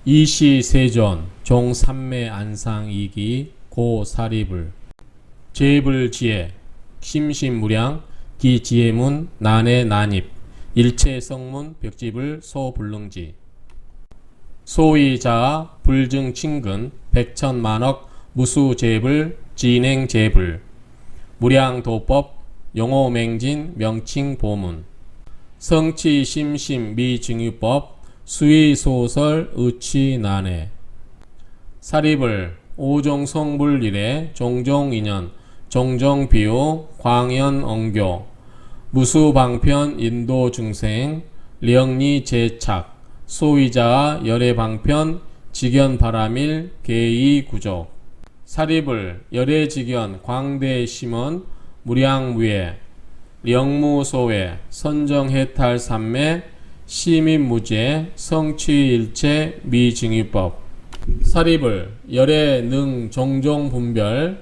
이시세존 종삼매 안상 이기 고사리불 제불지혜 심신무량 기지혜문 난해 난입 일체성문 벽지불 소불능지 소위자아 불증친근 백천만억 무수제불 진행제불 무량도법 용호맹진 명칭보문 성치심심 미증유법 수의소설 의치난해 사리불 오종성불일에 종종인연 종종비유 광연엉교 무수방편 인도중생 령리제착 소위자아 열애방편 직연바라밀 계의구조 사리불 열애직연 광대심원 무량무예 영무소외 선정해탈삼매 시민무죄 성취일체 미증유법 사리불 열애능 종종분별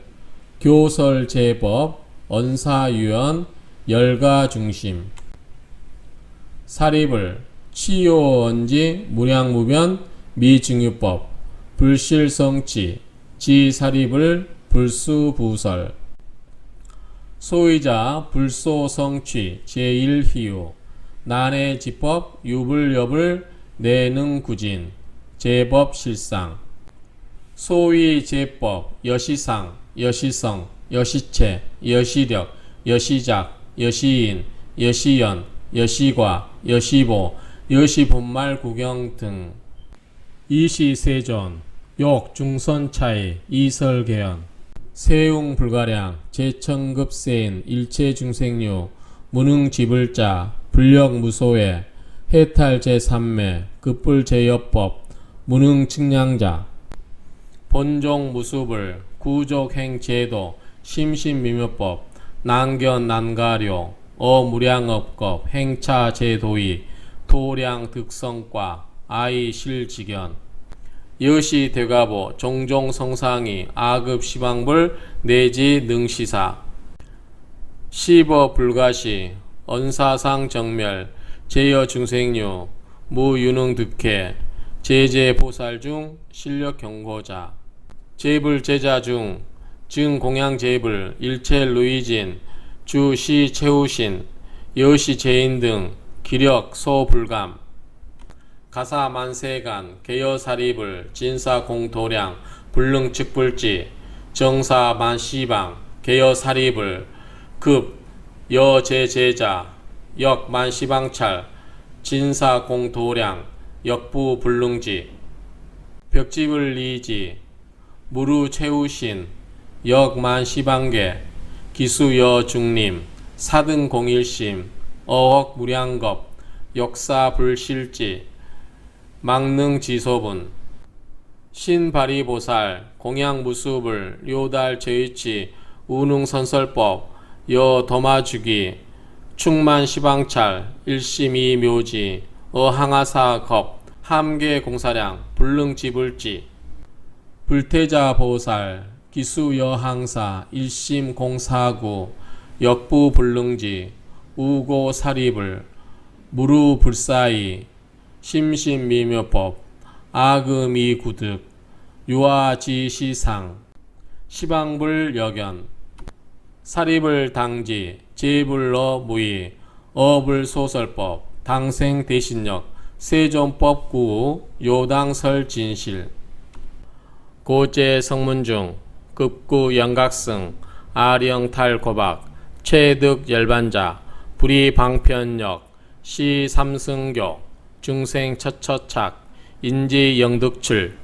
교설제법 언사유연 열가중심 사리불 치요언지 무량무변 미증유법 불실성치 지사리불 불수부설 소위자 불소성취 제1희유 난해지법 유불여불 내능구진 제법실상 소위제법 여시상 여시성 여시체 여시력 여시작 여시인 여시연 여시과 여시보 여시분말 구경 등 이시세존 욕중선차이 이설개연 세웅불가량 제천급세인 일체중생류 무능지불자 불력무소외 해탈제삼매 급불제여법 무능측량자 본종무수불 구족행제도 심신미묘법 난견난가료 어무량업법 행차제도의 도량득성과 아이실직연 여시대가보 종종성상이 아급시방불 내지 능시사 시버불가시 언사상정멸 제여중생류 무유능득회 제제보살중 실력경고자 제불제자 중 증공양제불 일체루이진 주시채우신 여시제인 등 기력소불감 가사만세간 개여사리불 진사공도량 불능측불지 정사만시방 개여사리불 급 여제제자 역만시방찰 진사공도량 역부불능지 벽지불리지 무루채우신 역만시방계 기수여중림 사등공일심 어억무량겁 역사불실지 망능지소분 신바리보살 공양무수불 요달제의치 우능선설법 여도마주기 충만시방찰 일심이묘지 어항아사겁 함계공사량 불능지불지 불태자보살 기수여항사 일심공사구 역부불능지 우고사리불 무루불사이 심신미묘법 아금이구득 유아지시상 시방불여견 사리불당지 제불러무의 어불소설법 당생대신력 세존법구우 요당설진실 고제성문중 급구영각승 아령탈고박 최득열반자 불이방편역 시삼승교 중생처처착 인지영득출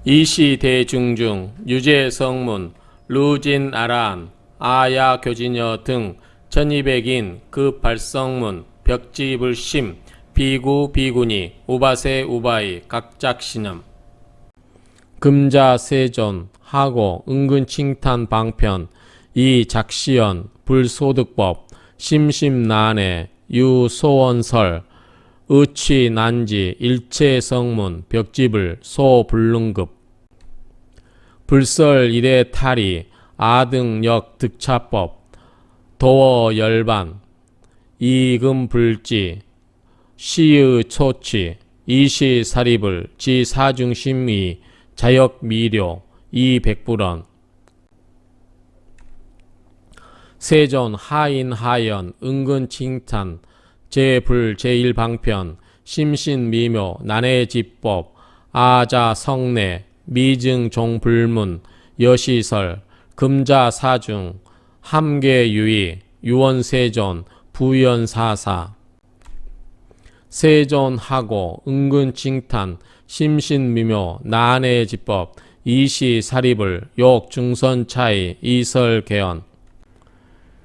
이시대중중 유제성문 루진아란 아야교진여 등 1200인 급발성문 벽지불심 비구비구니 우바세 우바이 각작신음 금자세존 하고 은근칭탄 방편 이작시연 불소득법 심심난해 유소원설 의취난지 일체성문 벽지불 소불능급 불설 이래탈이 아등역 득차법 도어열반 이금불지 시의 초치 이시 사립을 지 사중심의 자역 미료 이 백불원 세존 하인 하연 은근 칭탄 제불 제1방편 심신미묘 난해지법 아자 성내 미증 종불문 여시설 금자사중 함계유의 유원세존 부연사사 세존하고 은근칭탄 심신미묘 난해지법 이시사립을 욕중선차이 이설개연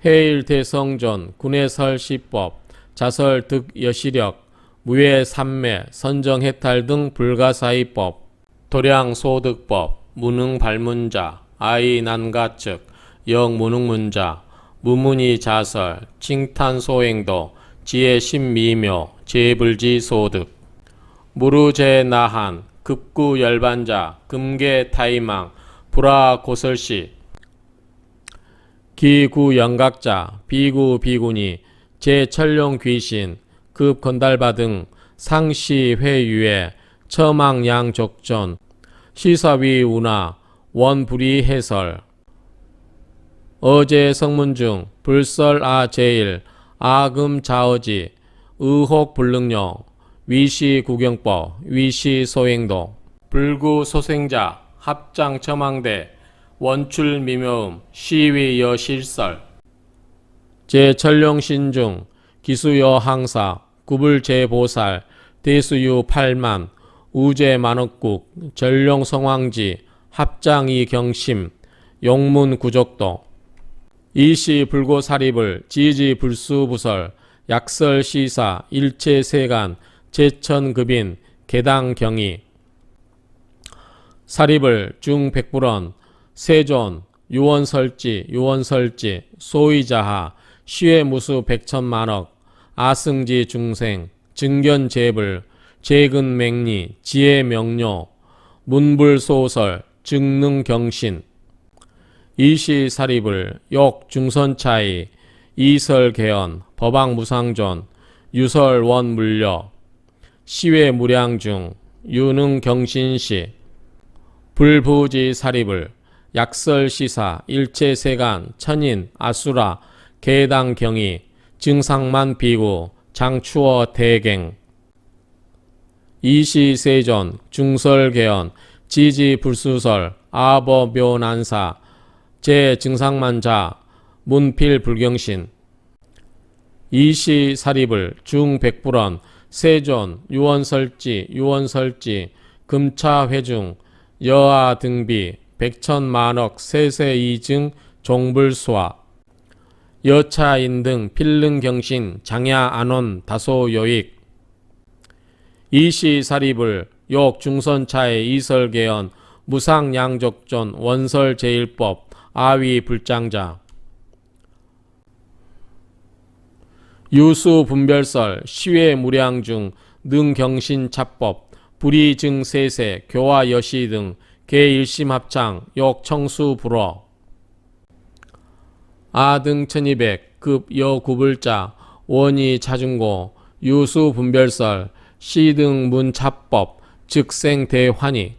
해일대성전 군해설시법 자설득여시력 무예삼매 선정해탈 등 불가사의법 도량소득법 무능발문자 아이난가측 영무능문자 무문이자설 칭탄소행도 지혜심미묘 제불지소득 무루제나한 급구열반자 금계타이망 불화고설시 기구영각자 비구비구니 제철룡귀신 급건달바 등 상시회유에 처망양족전 시사위운하 원불이해설 어제성문 중 불설아제일 아금자어지 의혹불능료 위시구경법 위시소행도 불구소생자 합장첨왕대 원출미묘음 시위여실설 제철룡신중 기수여항사 구불제보살 대수유8만 우제만억국 전룡성왕지 합장이경심 용문구족도 이시불고사립을 지지불수부설 약설시사 일체세간 제천급인 개당경이 사립을 중백불원 세존 유원설지 소위자하 시외무수 백천만억 아승지 중생 증견제불 제근맹리 지혜명료 문불소설 증능경신 이시사립을 욕중선차이 이설개연 법왕무상존 유설원물려 시외무량중 유능경신시 불부지사립을 약설시사 일체세간 천인 아수라 개당경이 증상만 비구 장추어 대갱 이시세존 중설개연 지지불수설 아버묘난사 제증상만자 문필불경신 이시사립을 중백불원 세존 유원설지 금차회중 여하등비 백천만억 세세이증 종불수화 여차인 등 필릉경신 장야안원 다소요익 이시사립을 욕중선차의 이설개연 무상양족전 원설제일법 아위불장자 유수분별설 시외무량중 능경신차법 불이증세세 교화여시 등 개일심합창 욕청수불어 아등 1200 급여구불자 원이차중고 유수분별설 시등 문차법 즉생대환이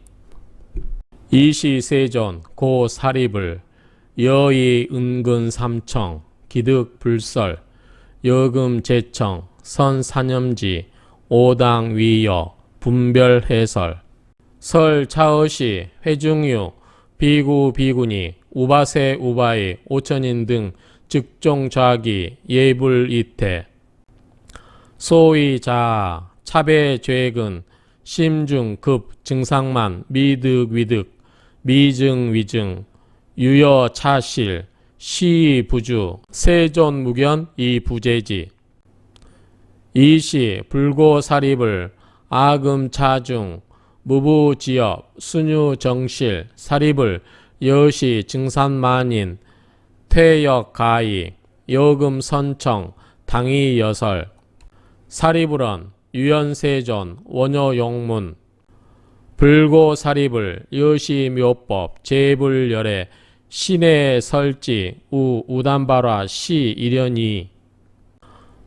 이시세존 고사립을 여의 은근삼청 기득불설 여금제청 선사념지 오당위여 분별해설 설차어시 회중유 비구비구니 우바세 우바이 오천인 등 즉종좌기 예불이태 소위자아 차배죄근 심중급 증상만 미득위득 미증위증 유여차실 시부주 세존무견 이부재지 이시 불고사립을 아금차중 무부지업 순유정실 사립을 여시 증산만인 퇴역가이 여금선청 당이여설 사립을언 유연세존 원효용문 불고사립을 여시묘법 제불열애 신해설지 우단발화 시일연이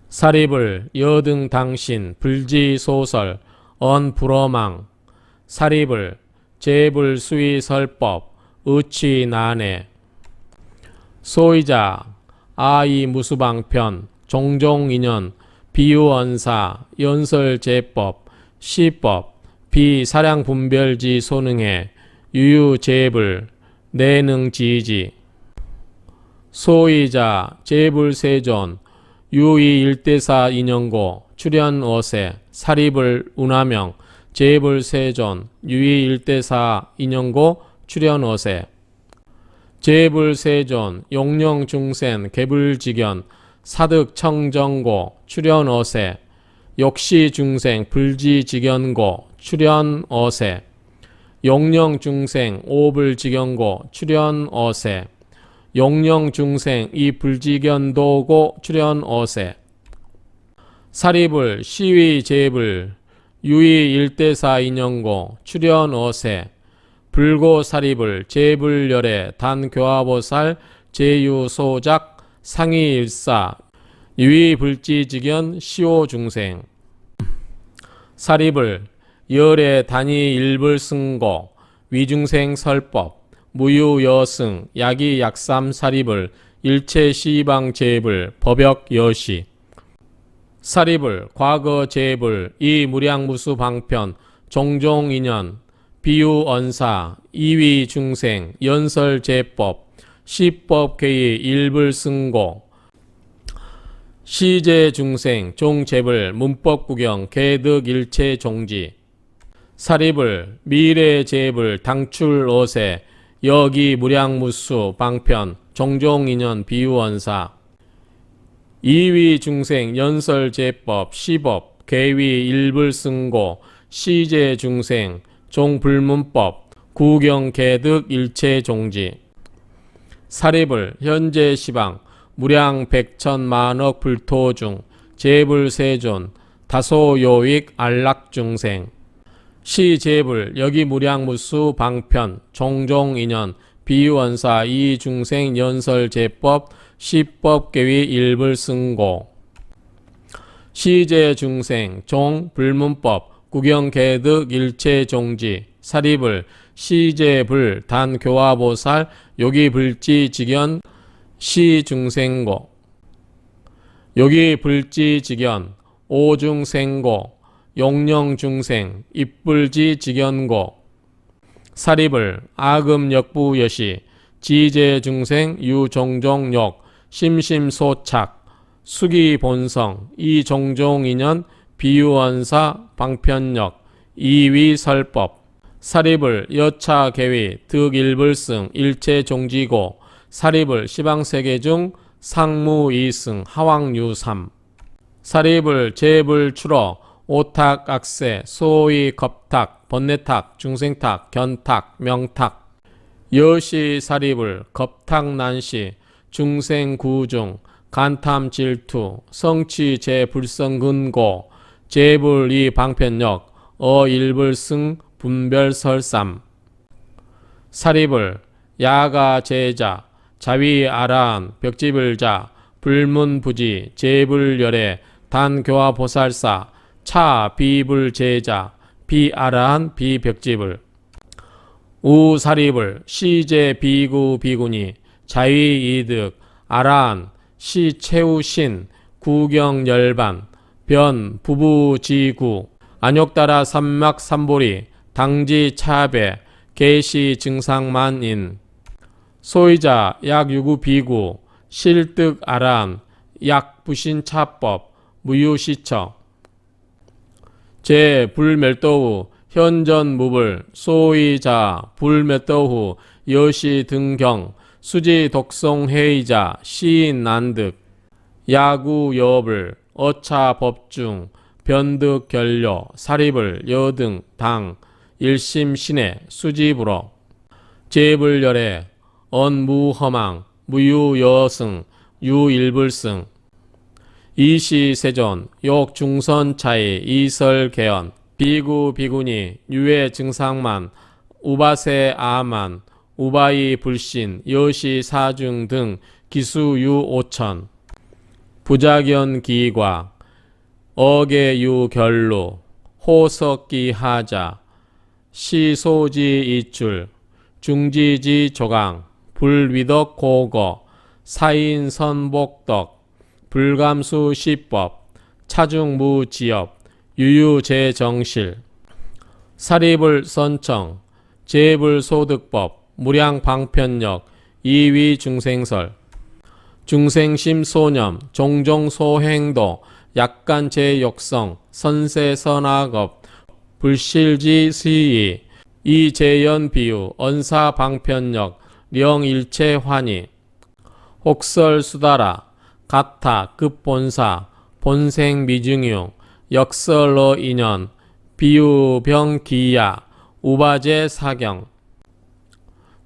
사립을 여등당신 불지소설 언불어망 사립을 재불 수의 설법 의치 난해 소이자 아이 무수방편 종종인연 비유언사 연설제법 시법 비사량분별지 소능해 유유제불 내능지지 소이자 제불세존 유이일대사 인연고 출현어세 사립을 운하명 제불세존 유이일대사 인연고 출현어세 제불세존 용령중센 개불직연 사득청정고 출현어세 욕시중생 불지직연고 출현어세 용령중생 오불직연고 출현어세 용령중생 이불직연도고 출현어세 사립을 시위제불 유이일대사 인연고 출현어세 불고사립을 제불열애 단교화보살 제유소작 상위일사 유이불지직연 시오중생 사립을 열애 단위일불승고 위중생 설법 무유여승 야기약삼 사립을 일체시방제불 법역여시 사립을 과거제불 이무량무수방편 종종인연 비유언사 이위중생 연설제법 시법계의 일불승고 시제중생 종제불 문법구경 개득일체종지 사립을 미래제불 당출어세 여기무량무수 방편 종종인연 비유언사 이위중생 연설제법 시법 계위 일불승고 시제중생 종불문법 구경개득일체종지 사립을 현재시방 무량백천만억 불토중 제불세존 다소요익 안락중생 시제불 여기무량무수 방편 종종인연 비유언사 이중생 연설제법 시법계위 일불승고 시제중생 종불문법 구경개득일체종지 사립을 시제불 단교화보살 여기불지직연 시중생고 여기불지직연 오중생고 용령중생 입불지직연고 사립을 아금역부여시 지제중생 유종종욕 심심소착 수기본성 이종종인연 비유언사 방편역 이위설법 사립을 여차계위 득일불승 일체종지고 사립을 시방세계중 상무이승 하왕유삼 사립을 제불출어 오탁악세 소위겁탁 번뇌탁 중생탁 견탁 명탁 여시사립을 겁탁난시 중생구중 간탐질투 성취제불성근고 제불이방편역 어일불승 분별설삼 사립을 야가제자 자위아라한 벽지불자 불문부지 제불열애 단교화보살사 차비불제자 비아라한 비벽지불 우사립을 시제비구비구니 자위이득 아라한 시체우신 구경열반 변 부부지구 안욕따라 삼막삼보리 당지차배 계시증상만인 소이자 약유구비구 실득아란 약부신차법 무유시처 제불멸도후 현전무불 소이자 불멸도후 여시등경 수지독송회의자 시인난득 야구여불 어차법중 변득결려 사립을 여등 당 일심신해 수지불어 제불열애 언무허망 무유여승 유일불승 이시세존 욕중선차이 이설개연 비구비구니 유해증상만 우바세아만 우바이불신 여시사중 등 기수유오천 부작연기과 어계유결루 호석기 하자, 시소지 이출, 중지지 조강, 불위덕 고거, 사인선복덕, 불감수 시법, 차중무지업, 유유제정실, 사립을 선청, 재불소득법, 무량방편력, 이위중생설, 중생심소념, 종종소행도, 약간제욕성, 선세선악업, 불실지시의, 이재연비유, 언사방편력, 령일체환희, 혹설수다라, 가타, 급본사, 본생미증유, 역설러인연, 비유병기야, 우바제사경,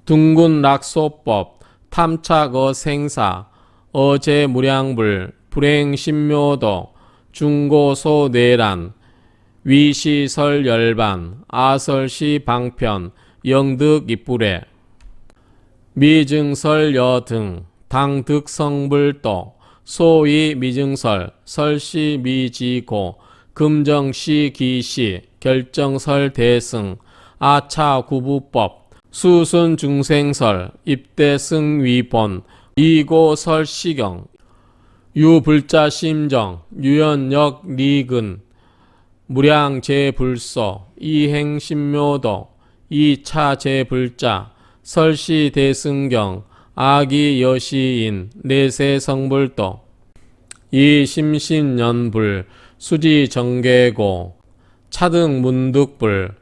둥군락소법, 탐착어생사, 어제무량불, 불행신묘도, 중고소내란, 위시설열반, 아설시방편, 영득이불에, 미증설여등, 당득성불도, 소위미증설, 설시미지고, 금정시기시, 결정설대승, 아차구부법, 수순중생설, 입대승위본, 이고설시경, 유불자심정, 유연역리근, 무량제불소, 이행신묘도, 이차제불자, 설시대승경, 아기여시인, 내세성불도, 이심신연불, 수지정계고, 차등문득불,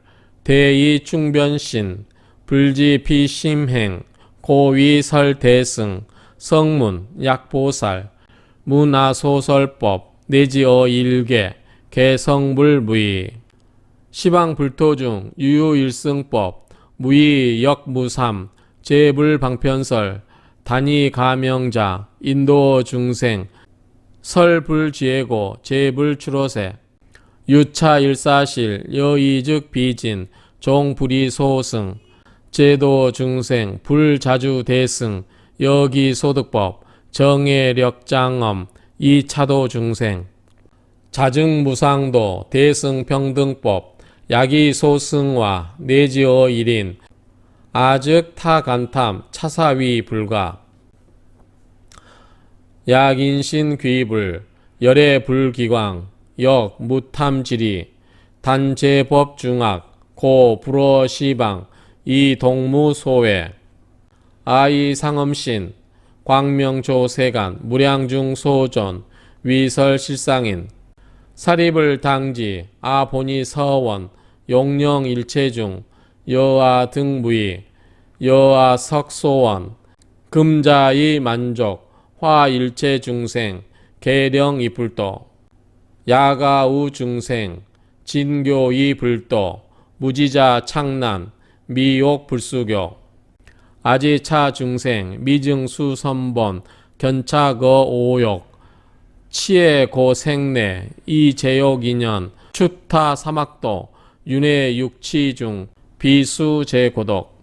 대이충변신, 불지피심행, 고위설대승, 성문, 약보살, 문화소설법, 내지어일계, 개성불무의, 시방불토중, 유유일승법, 무의역무삼, 제불방편설, 단위가명자, 인도중생, 설불지혜고, 제불추로세, 유차일사실, 여이즉비진, 종불이소승, 제도중생, 불자주대승, 여기소득법, 정예력장엄, 이차도중생, 자증무상도, 대승평등법, 야기소승화, 내지어일인, 아즉타간탐, 차사위불가, 약인신귀불, 열애불기광, 역무탐지리, 단제법중악, 고불어시방, 이동무소외, 아이상엄신, 광명조세간, 무량중소존, 위설실상인, 사립을당지, 아본이서원, 용령일체중, 여아등무이, 여아석소원, 금자이만족, 화일체중생, 계령이불도, 야가우중생, 진교이불도, 무지자창난, 미옥불수교, 아지차중생, 미증수선본, 견차거오욕, 치해고생내, 이제욕인연, 추타사막도, 윤회육치중, 비수제고독,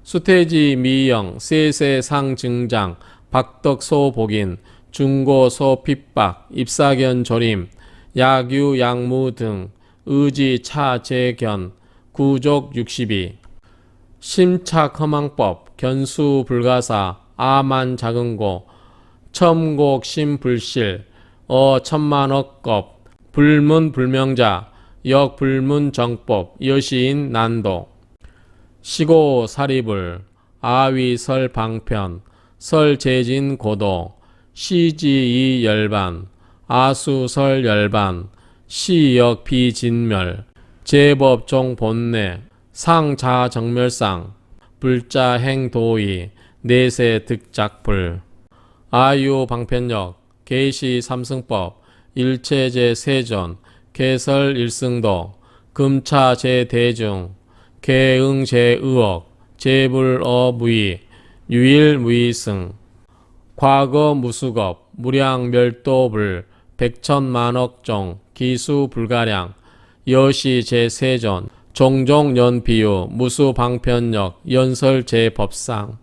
수태지미영, 세세상증장, 박덕소복인, 중고소핍박, 입사견조림, 약유약무 등, 의지차재견, 구족62, 심착허망법, 견수불가사, 아만작은고, 첨곡심불실, 어천만억겁, 불문불명자, 역불문정법, 여시인 난도, 시고사리불, 아위설방편, 설재진고도, 시지이열반, 아수설열반, 시역비진멸, 제법종본내, 상자정멸상, 불자행도의, 내세득작불, 아유방편력, 계시삼승법, 일체제세존, 개설일승도, 금차제대중, 개응제의억, 제불어무의, 유일무의승, 과거무수겁, 무량멸도불, 백천만억종, 기수불가량, 여시제세존, 종종연비유, 무수방편력, 연설제법상,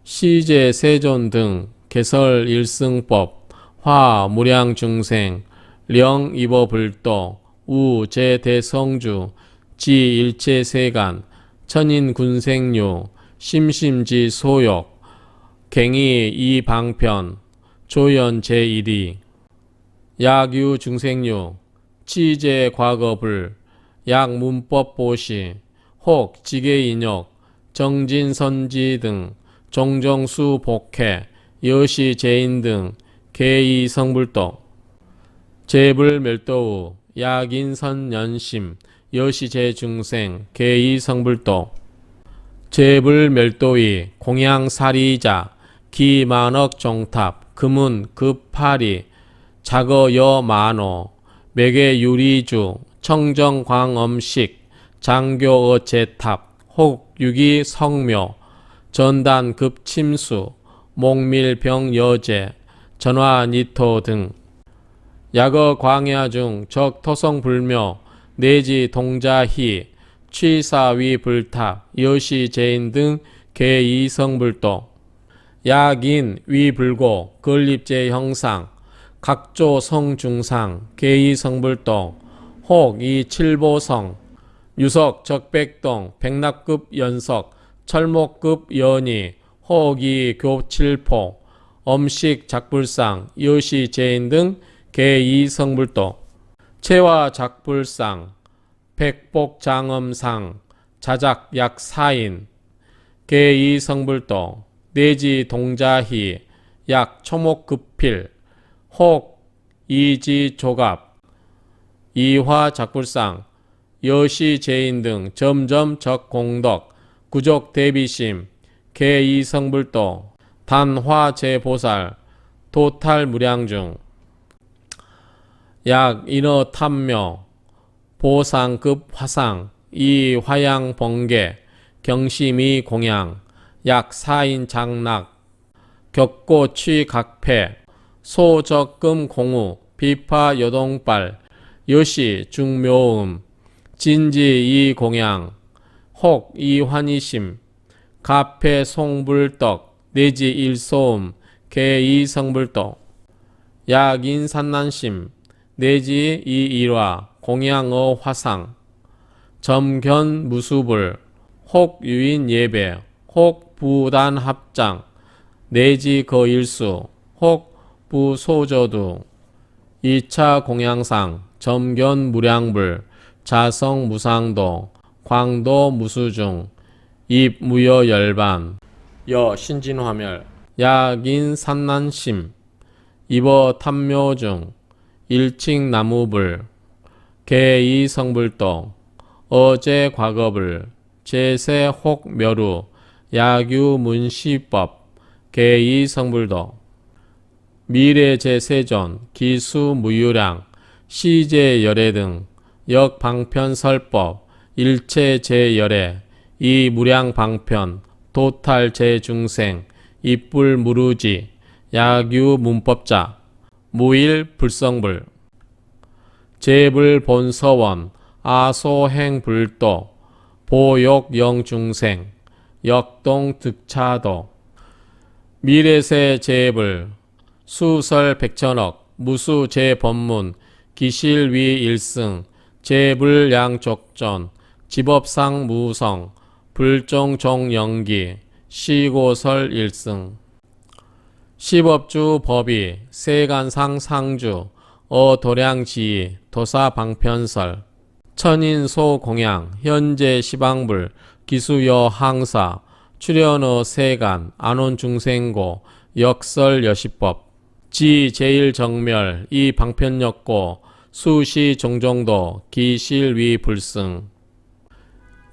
시제세존 등, 개설일승법, 화무량중생, 령입어불도, 우 제대성주 지 일체세간 천인군생류 심심지 소욕 갱이 이방편 조연 제1위 약유 중생류 치제 과거불 약문법보시 혹 지계인욕 정진선지 등 종정수 복해 여시 제인 등 개이 성불도 제불멸도우 약인선연심 여시 제중생 개이 성불도 제불멸도이 공양사리자 기만억 종탑 금은 급파리 자거여 만호 매개유리주 청정광엄식 장교어 제탑 혹 유기 성묘 전단 급침수 목밀병여제 전화니토 등 약어 광야 중 적토성불묘 내지 동자희 취사위 불탑 여시 제인 등 개이성불도 약인 위불고 건립제 형상 각조 성중상 개이성불도 혹 이칠보성 유석 적백동 백납급 연석 철목급 연이 혹이 교칠포 엄식 작불상 여시 제인 등 개이성불도 체화 작불상 백복장엄상 자작 약사인 개이성불도 내지 동자희 약 초목급필 혹 이지조갑 이화 작불상 여시 제인 등 점점 적공덕 구족 대비심 개이성불도 단화 제보살 도탈무량중 약 인어 탐묘 보상급 화상 이화양 번개 경심이 공양 약 사인 장락 격고 취각패 소적금 공우 비파 여동발 여시 중묘음 진지 이공양 혹 이환이심 가패 송불떡 내지 일소음 개이성불도 약인산난심 내지 이일화 공양어 화상 점견 무수불 혹 유인 예배 혹 부단 합장 내지 거일수 혹 부소저두 2차 공양상 점견 무량불 자성 무상도 광도 무수중 입무여 열반 여 신진화멸 약인 산난심 입어 탐묘중 일칭 나무불 개이 성불도 어제 과거불 제세 혹 멸우 약유 문시법 개이 성불도 미래 제세존 기수 무유량 시제 열애 등 역방편설법 일체 제열애 이무량 방편 도탈 제중생 입불 무루지 약유 문법자 무일 불성불 제불 본서원 아소행 불도 보욕 영중생 역동 득차도 미래세 제불 수설 백천억 무수 제법문 기실위 일승 제불 양족전 집업상 무성 불종 종영기 시고설 일승 시법주 법이 세간상 상주 어도량지위 도사방편설 천인소 공양 현재 시방불 기수여 항사 출연어 세간 안원중생고 역설 여시법 지 제일정멸 이 방편역고 수시 종종도 기실위 불승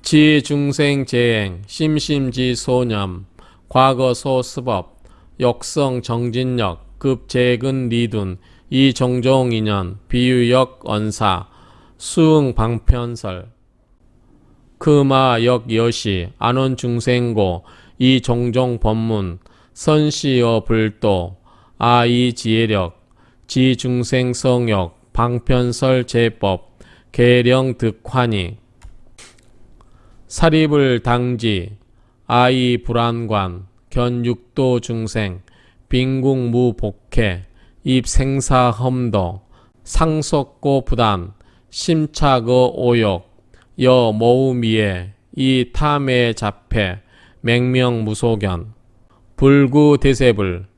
지 중생제행 심심지 소념 과거소 스법 역성 정진역 급재근 리둔 이 종종인연 비유역 언사 수응 방편설 금화역 여시 안원중생고 이 종종 법문 선시어 불도 아이 지혜력 지중생성역 방편설 제법 계령 득환이 사립을 당지 아이 불안관 견육도 중생 빈궁무 복해 입생사 험도 상속고 부담 심착의 오욕, 여 모우미에 이 탐에 잡해 맹명무소견, 불구대세불,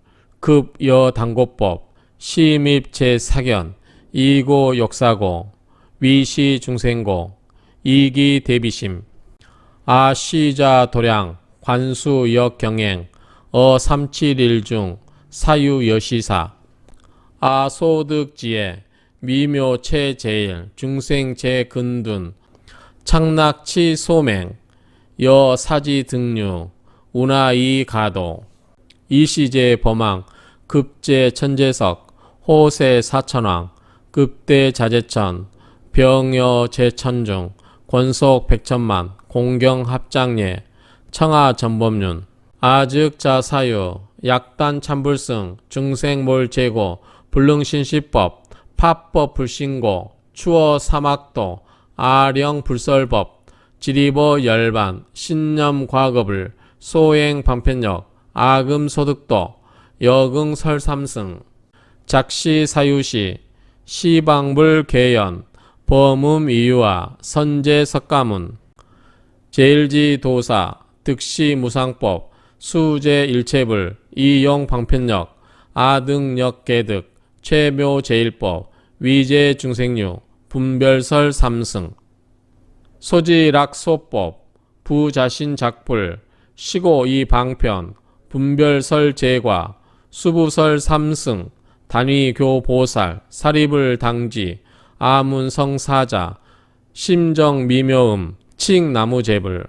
급여당고법, 시밉제사견, 이고욕사고, 위시중생고, 이기대비심, 아시자도량, 관수역경행, 어삼칠일중, 사유여시사, 아소득지에, 미묘체제일, 중생제근둔, 창낙치소맹, 여사지등류, 운하이가도, 이시제범왕, 급제천재석, 호세사천왕, 급대자재천, 병여제천중, 권속백천만, 공경합장예, 청하전범륜, 아즉자사유, 약단참불승, 중생몰제고, 불능신시법, 팝법불신고, 추어사막도, 아령불설법, 지리버열반, 신념과거불, 소행방편역, 아금소득도, 여긍설삼승, 작시사유시, 시방불개연, 범음이유와 선제석가문, 제일지도사, 득시무상법, 수제일체불, 이용방편역, 아등역계득, 최묘제일법, 위제중생류, 분별설삼승, 소지락소법, 부자신작불, 시고이방편, 분별설제과, 수부설삼승, 단위교보살, 사리불당지, 아문성사자, 심정미묘음, 칭나무제불,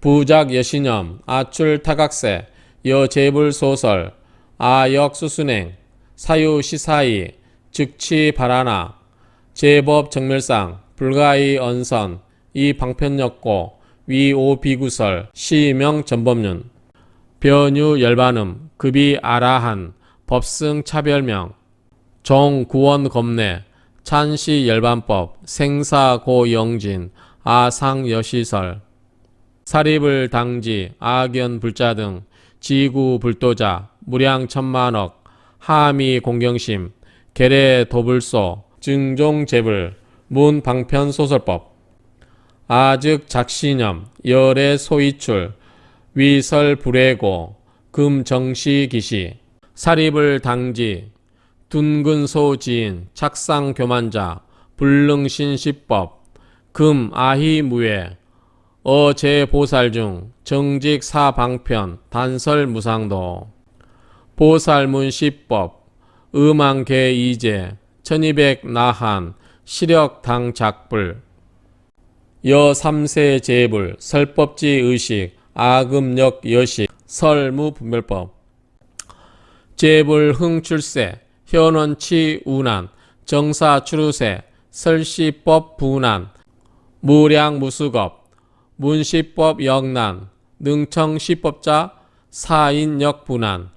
부작여신염, 아출타각세, 여제불소설, 아역수순행, 사유시사이, 즉치바라나, 제법정멸상, 불가이언선, 이방편역고, 위오비구설, 시명전법륜, 변유열반음, 급이아라한, 법승차별명, 종구원검내, 찬시열반법, 생사고영진, 아상여시설, 사리불당지, 악연불자 등, 지구불도자, 무량천만억, 하미공경심, 계례도불소, 증종제불, 문방편소설법, 아즉작신염, 열애소이출, 위설불애고, 금정시기시, 사리불당지, 둔근소지인, 착상교만자, 불능신시법, 금아희무예, 어제보살중, 정직사방편, 단설무상도, 보살문시법, 음왕계이제, 1200나한, 시력당작불, 여삼세제불, 설법지의식, 아금역여식, 설무분별법, 제불흥출세, 현원치운한, 정사추루세, 설시법분한, 무량무수겁, 문시법역난, 능청시법자, 사인역분한,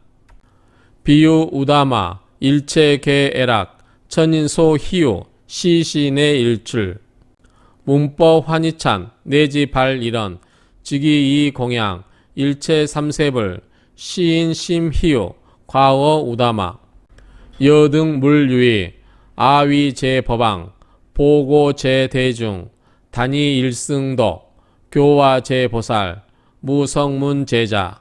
비유우다마, 일체계애락, 천인소희유, 시신의일출, 문법환희찬, 내지발일언, 직이이공양, 일체삼세불, 시인심희유, 과어우다마, 여등물유의, 아위제법왕, 보고제대중, 단위일승도, 교화제보살, 무성문제자,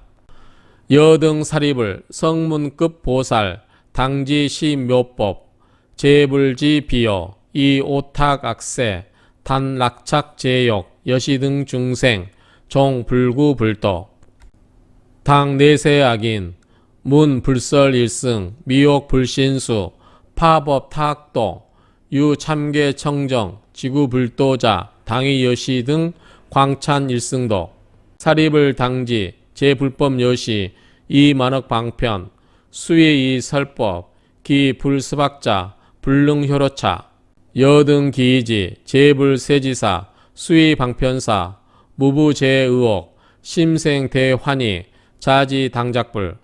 여등사리불, 성문급보살, 당지시묘법, 제불지비요, 이오탁악세, 단락착제욕, 여시등 중생, 종불구불도, 당내세악인, 문불설일승, 미욕불신수, 파법탁도, 유참계청정, 지구불도자, 당위여시 등 광찬일승도, 사리불당지, 제불법여시, 이만억방편, 수의이설법, 기불스박자, 불능효로차, 여등기이지, 제불세지사, 수의방편사, 무부제의혹, 심생대환희, 자지당작불,